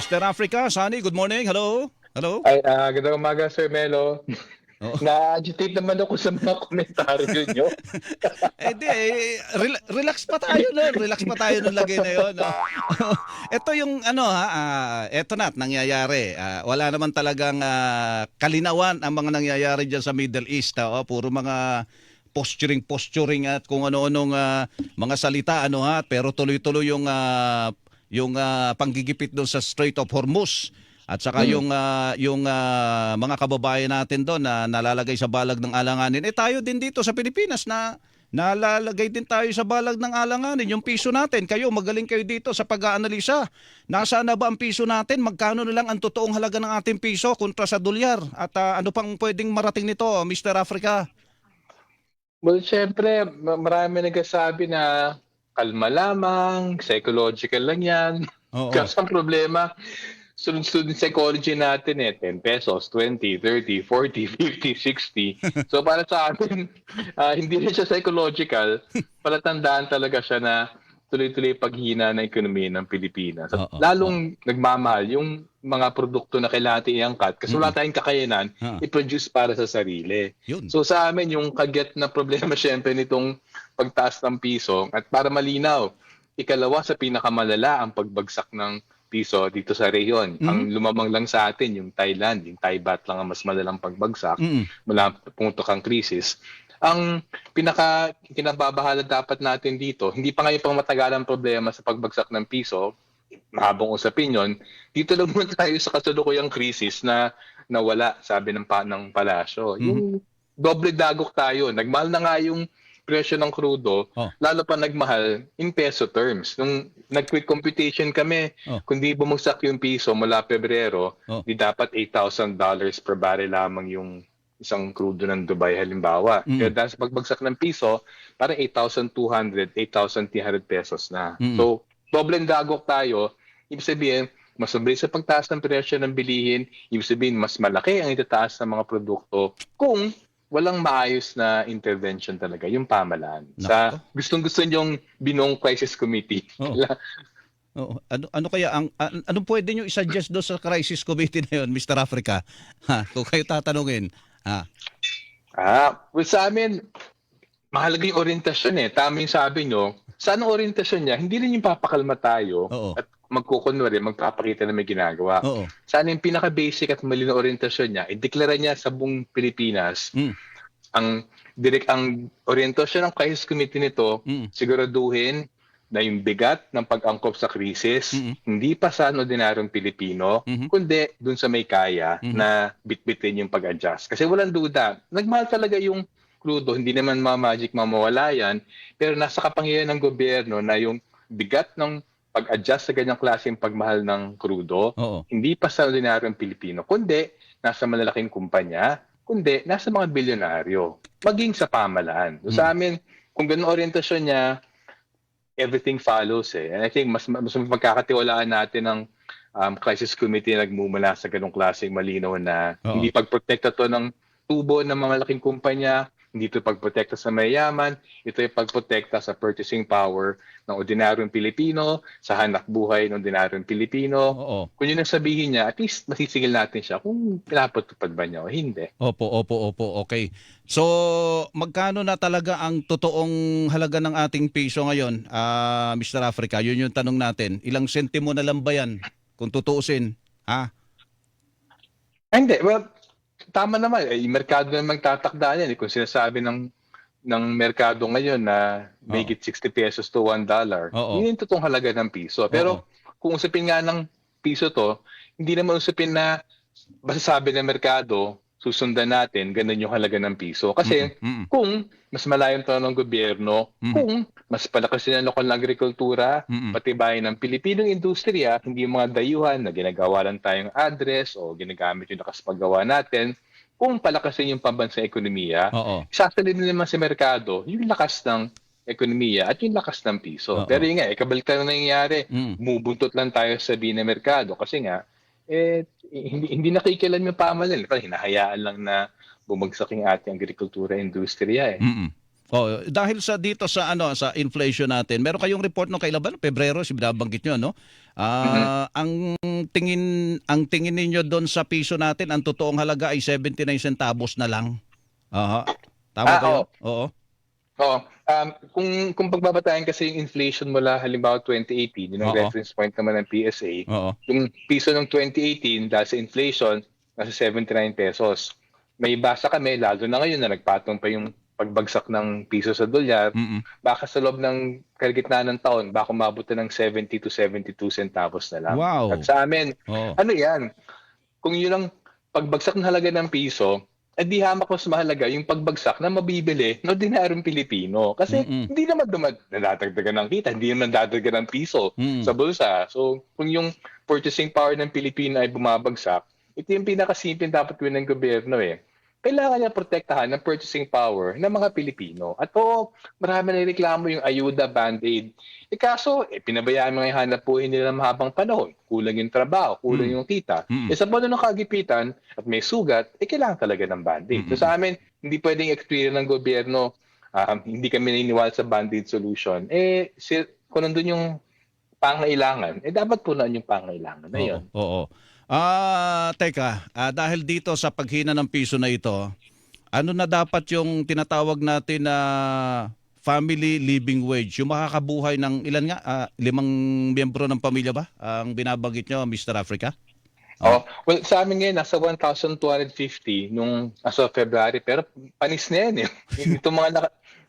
Mr. Africa, Sunny, good morning. Hello? Hello? Ay, gandang umaga, Sir Melo. Oo. Na-agitate naman ako sa mga komentaryo nyo. Di, relax pa tayo nun. Relax pa tayo nung lagay na yun. No? Ito yung ano ha, eto na at nangyayari. Wala naman talagang kalinawan ang mga nangyayari dyan sa Middle East. Puro mga posturing at kung ano-anong mga salita ano ha, pero tuloy-tuloy yung panggigipit doon sa Strait of Hormuz. At saka yung mga kababayan natin doon na nalalagay sa balag ng alanganin. Tayo din dito sa Pilipinas na nalalagay din tayo sa balag ng alanganin. Yung piso natin, kayo magaling kayo dito sa pag-aanalisa. Nasaan na ba ang piso natin? Magkano na lang ang totoong halaga ng ating piso kontra sa dolyar? At ano pang pwedeng marating nito, Mr. Africa? Well, syempre, marami nagsasabi na kalma lamang, psychological lang yan. Oo. Kasi ang problema, sunod-sunod psychology natin 10 pesos, 20, 30, 40, 50, 60. So para sa akin, hindi rin siya psychological, palatandaan talaga siya na tuloy-tuloy paghina ng ekonomiya ng Pilipinas. At lalong nagmamahal yung mga produkto na kailangan natin iangkat kasi wala tayong kakayanan i-produce para sa sarili. Yun. So sa amin, yung kagat na problema syempre nitong pagtaas ng piso at para malinaw, ikalawa sa pinakamalala ang pagbagsak ng piso dito sa rehiyon. Ang lumamang lang sa atin, yung Thailand, yung Thai baht lang ang mas malalang pagbagsak mula pumutok ang krisis. Ang kinababahala dapat natin dito, hindi pa ngayon pang matagalang problema sa pagbagsak ng piso, mahabang usapin yun, dito lang muna tayo sa kasalukuyang krisis na nawala, sabi ng palasyo. Yung doble dagok tayo, nagmahal na nga yung presyo ng krudo, lalo pa nagmahal in peso terms. Nung nag-quick computation kami, kung di bumagsak yung piso mula Pebrero, di dapat $8,000 per barrel lamang yung isang krudo ng Dubai halimbawa. Kaya dahil sa pagbagsak ng piso, parang 8,200, 8,300 pesos na. So, dobleng dagok tayo. Ibig sabihin, mas mabilis sa pagtaas ng presyo ng bilihin, ibig sabihin, mas malaki ang itataas ng mga produkto kung walang maayos na intervention talaga yung pamahalaan. Sa gustong-gusto niyong Binong Crisis Committee. Ano kaya anong pwede niyo i-suggest do sa crisis committee na yon, Mr. Africa? Kung kayo tatanungin. Well, sa amin, mahalaga yung orientasyon Tama yung sabi nyo. Saan ang orientasyon niya? Hindi rin yung papakalma tayo at magkukunwari, magpapakita na may ginagawa. Sana yung pinaka-basic at mali na orientasyon niya, ideklara niya sa buong Pilipinas. Ang orientasyon ng crisis committee nito, siguraduhin na yung bigat ng pag-angkop sa krisis, hindi pa sa ordinaryong Pilipino, kundi dun sa may kaya na bitbitin yung pag-adjust. Kasi walang duda, nagmahal talaga yung krudo, hindi naman magic mamawala yan, pero nasa kapangyarihan ng gobyerno na yung bigat ng pag-adjust sa ganyang klaseng pagmahal ng krudo, hindi pa sa ordinaryong Pilipino, kundi nasa malalaking kumpanya, kundi nasa mga bilyonaryo, maging sa pamahalaan. So, sa amin, kung ganun orientasyon niya, everything follows And I think mas magkakatiwalaan natin ang crisis committee na nagmumula sa ganung klaseng malinaw na hindi pagprotekta to ng tubo ng mga malaking kumpanya, hindi ito pagprotekta sa mayayaman, ito ay pagprotekta sa purchasing power ng ordinaryong Pilipino, sa hanap buhay ng ordinaryong Pilipino. Kung yun ang sabihin niya, at least masisigil natin siya kung pinapatupad ba niya o hindi. Opo. Okay. So, magkano na talaga ang totoong halaga ng ating piso ngayon, Mr. Africa? Yun yung tanong natin. Ilang sentimo na lang ba yan kung tutuusin? Hindi. Well, tama naman. Yung merkado na magtatakda yan. Kung sinasabi ng merkado ngayon na make it 60 pesos to $1, yun yung totoong halaga ng piso. Pero kung usapin nga ng piso to, hindi naman usapin na basta sabi ng merkado, susundan natin, ganun yung halaga ng piso. Kasi kung mas malayong to ng gobyerno, kung mas palakas din ang lokal na agrikultura, patibayin ng Pilipinong industriya, hindi yung mga dayuhan na ginagawa lang tayong address o ginagamit yung lakas paggawa natin, kung palakasin yung pambansang ekonomiya, isasalin din naman sa merkado yung lakas ng ekonomiya at yung lakas ng piso. Pero yun nga, kabalikan na nangyayari, bumubuntot lang tayo sa sabihin ng merkado kasi nga, hindi nakikialam yung pamahalaan. Hinahayaan lang na bumagsak yung ating agrikultura industriya Dahil sa dito sa sa inflation natin, meron kayong report no kailan ba? Pebrero, si binabanggit niyo no? Ang tingin ninyo doon sa piso natin, ang totoong halaga ay 79 centavos na lang. Aha. Tama ba 'yon? Oo. Oo. Kung pagbabatayan kasi yung inflation mula halimbawa 2018, yun ang reference point naman ng PSA. Yung piso ng 2018 dahil sa inflation, nasa 79 pesos. May basa kami, lalo na ngayon na nagpatong pa yung pagbagsak ng piso sa dolyar, baka sa loob ng kalagitnaan ng taon, baka umabot na ng 70 to 72 centavos na lang. Wow. At sa amin, ano yan? Kung yun ang pagbagsak ng halaga ng piso, di hamak mas mahalaga yung pagbagsak na mabibili ng ordinaryong Pilipino. Kasi hindi naman nadadagdagan ng kita, hindi naman nadadagdagan ng piso sa bulsa. So, kung yung purchasing power ng Pilipino ay bumabagsak, ito yung pinakasimple dapat gawin ng gobyerno Kailangan niya protektahan ng purchasing power ng mga Pilipino. At marami na reklamo yung ayuda, band-aid. Kaso, pinabayaan mga hanap buhay nila mahabang panahon. Kulang yung trabaho, kulang yung kita. Sa puno ng kagipitan at may sugat, kailangan talaga ng band-aid. So sa amin, hindi pwedeng experience ng gobyerno, hindi kami naniniwala sa band-aid solution. Kung nandun yung pangailangan, dapat punan yung pangailangan na yun. Oo. Teka, dahil dito sa paghina ng piso na ito, ano na dapat yung tinatawag natin na family living wage? Yung makakabuhay ng ilan nga? 5 miyembro ng pamilya ba? Ang binabanggit nyo, Mr. Africa? Well, sa amin ngayon, nasa 1,250 nung as of February. Pero panis na yan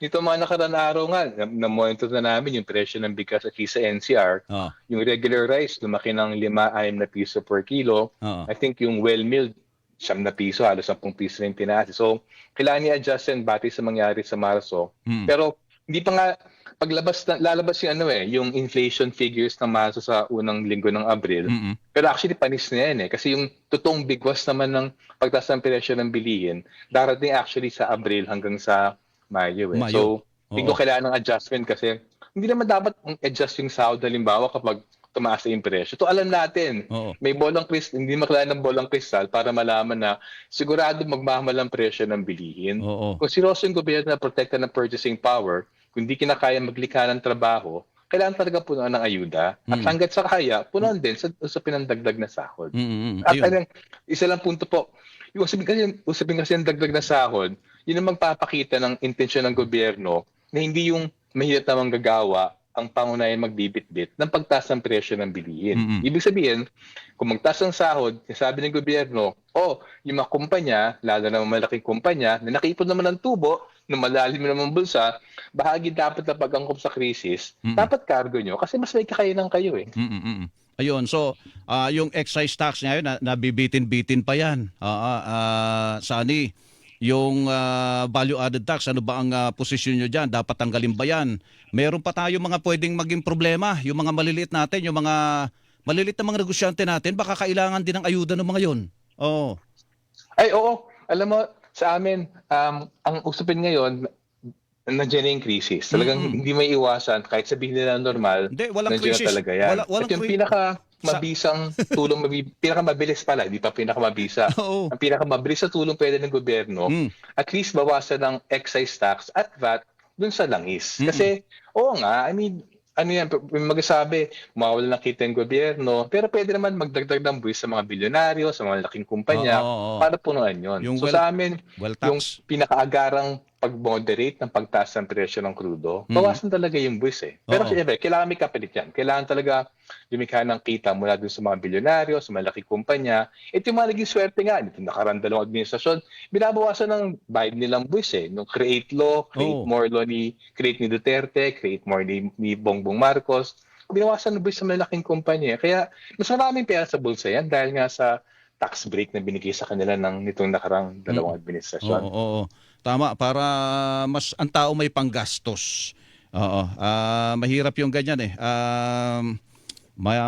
Nito mga nakaraan araw nga, na-monitor na namin yung presyo ng bigas at sa NCR. Yung regular rice, lumaki ng 5-6 na piso per kilo. I think yung well-milled, 9 na piso, halos 10 piso na yung tinaas. So, kailangan i-adjust yan batay sa mangyari sa Marso. Pero, hindi pa nga, lalabas yung yung inflation figures ng Marso sa unang linggo ng Abril. Pero actually, panis na yan Kasi yung totoong bigwas naman ng pagtaas ng presyo ng bilihin, darating actually sa Abril hanggang sa Mayo. So, hindi ko kailangan ng adjustment kasi hindi naman dapat adjust yung sahod halimbawa kapag tumaas na yung presyo. So, alam natin, may bolang kristal, hindi makailangan ng bolang kristal para malaman na sigurado magmamahal ang presyo ng bilihin. Kung seryoso yung gobyerno na protekta ng purchasing power, kung hindi kinakaya maglikha ng trabaho, kailangan talaga punuan ng ayuda. At hanggat sa kaya, punuan din sa pinandagdag na sahod. At isa lang punto po, yung usapin kasi yung dagdag na sahod, yun ang magpapakita ng intensyon ng gobyerno na hindi yung mahirap na manggagawa ang pangunayan magbibitbit ng pagtaas ng presyo ng bilihin. Ibig sabihin, kung magtaas ng sahod, sabi ng gobyerno, yung mga kumpanya, lalo na malaking kumpanya, na nakipon naman ng tubo, na malalim naman bulsa, bahagi dapat na pag-angkop sa krisis, dapat cargo nyo kasi mas may kakayanan kayo Ayun, so yung excise tax ngayon, nabibitin-bitin pa yan. Sani, yung value added tax, ano ba ang posisyon nyo dyan? Dapat tanggalin ba yan? Meron pa tayo mga pwedeng maging problema. Yung mga maliliit natin, yung mga maliliit na mga negosyante natin, baka kailangan din ng ayuda ng mga yun. Oo. Alam mo, sa amin, ang usapin ngayon, nandiyan na yung krisis. Talagang hindi may iwasan. Kahit sabihin nila normal, walang nandiyan krisis. na talaga yan. Walang At yung pinakamabisang tulong, pinakamabilis pala, hindi pa pinakamabisa. Ang pinakamabilis na tulong pwede ng gobyerno, at least bawasan ng excise tax at VAT dun sa langis. Kasi, may magsasabi, mawawala ng kita yung gobyerno, pero pwede naman magdagdag ng buwis sa mga bilyonaryo, sa mga laking kumpanya, para punuan yun. Sa amin, yung pinakaagarang pag-moderate ng pagtaas ng presyo ng krudo, bawasan talaga yung buwis Pero siyempre, kailangan may kapalit yan. Kailangan talaga lumikha ng kita mula dun sa mga bilyonaryo, sa mga laking kumpanya. Ito yung mga naging swerte nga, nito nakaraan dalawang administrasyon, binabawasan ng bayad nilang buwis Nung create law, create more law create ni Duterte, create more ni Bongbong Marcos, binawasan ng buwis sa mga laking kumpanya. Kaya mas maraming pera sa bulsa yan dahil nga sa tax break na binigay sa kanila ng nitong nakarang dalawang administrasyon. Tama, para mas ang tao may panggastos. Mahirap yung ganyan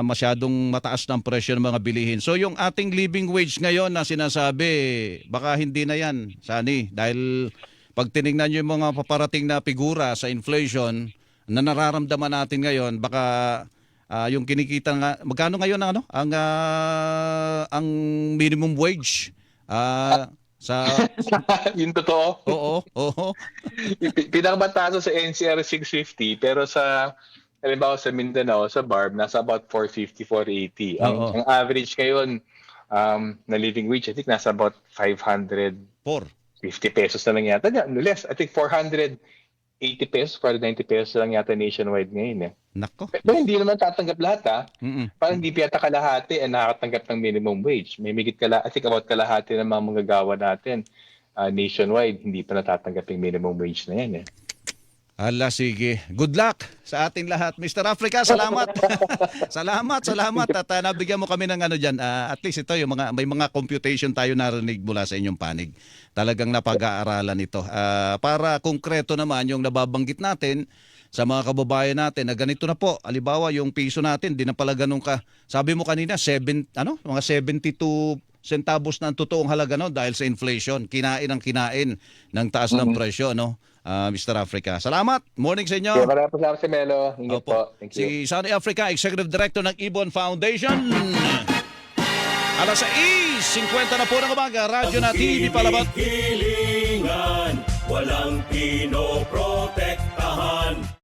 masyadong mataas ng presyo ng mga bilihin. So yung ating living wage ngayon na sinasabi, baka hindi na yan, Sani. Dahil pag tinignan nyo yung mga paparating na figura sa inflation na nararamdaman natin ngayon, baka yung kinikita nga, magkano ngayon ang minimum wage? Sa Yung totoo. oo. Pinakamataas sa NCR 650 pero sa halimbawa sa Mindanao, sa Barb, nasa about 450, 480. Oo. Ang average ngayon na living wage, I think nasa about 550 pesos na lang yata. No less, I think 480 pesos, 490 pesos lang yata nationwide ngayon. Nako. Pero hindi naman tatanggap lahat Mm-mm. Parang hindi pa yata kalahati ang nakakatanggap ng minimum wage. May migit I think about kalahati ng mga manggagawa natin nationwide, hindi pa natatanggap yung minimum wage na yan. Ala, sige. Good luck sa ating lahat. Mr. Africa, salamat. salamat. At nabigyan mo kami ng ano dyan. At least ito, may mga computation tayo narinig mula sa inyong panig. Talagang napag-aaralan ito. Para konkreto naman yung nababanggit natin sa mga kababayan natin na ganito na po. Alibawa, yung piso natin, di na pala ganun ka. Sabi mo kanina, mga 72 centavos na ang totoong halaga dahil sa inflation. Kinain ng taas ng presyo, Mr. Africa. Salamat. Morning sa inyo. Okay, maraming salamat si Melo. Ingat po. Thank you. Si Sunny Africa, Executive Director ng Ibon Foundation. Alas 6:50 na po ng umaga. Radyo na TV Palabat. Hilingan, walang pinopro.